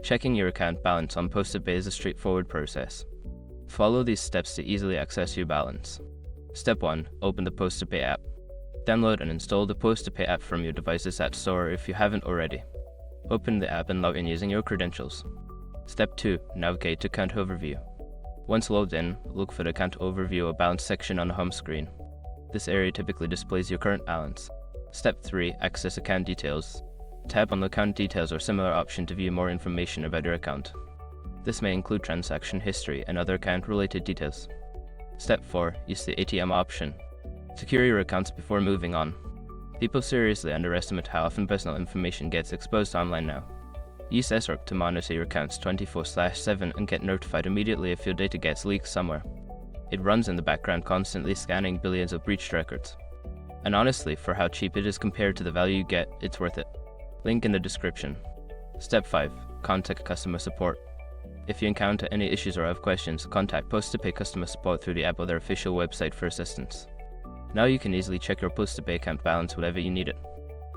Checking your account balance on Postepay is a straightforward process. Follow these steps to easily access your balance. Step 1. Open the Postepay app. Download and install the Postepay app from your device's app store if you haven't already. Open the app and log in using your credentials. Step 2. Navigate to Account Overview. Once logged in, look for the Account Overview or Balance section on the home screen. This area typically displays your current balance. Step 3. Access Account Details. Tap on the Account Details or similar option to view more information about your account. This may include transaction history and other account-related details. Step 4. Use the ATM option. Secure your accounts before moving on. People seriously underestimate how often personal information gets exposed online now. Use SROC to monitor your accounts 24/7 and get notified immediately if your data gets leaked somewhere. It runs in the background constantly scanning billions of breached records. And honestly, for how cheap it is compared to the value you get, it's worth it. Link in the description. Step 5. Contact customer support. If you encounter any issues or have questions, contact Postepay customer support through the app or their official website for assistance. Now you can easily check your Postepay account balance whenever you need it.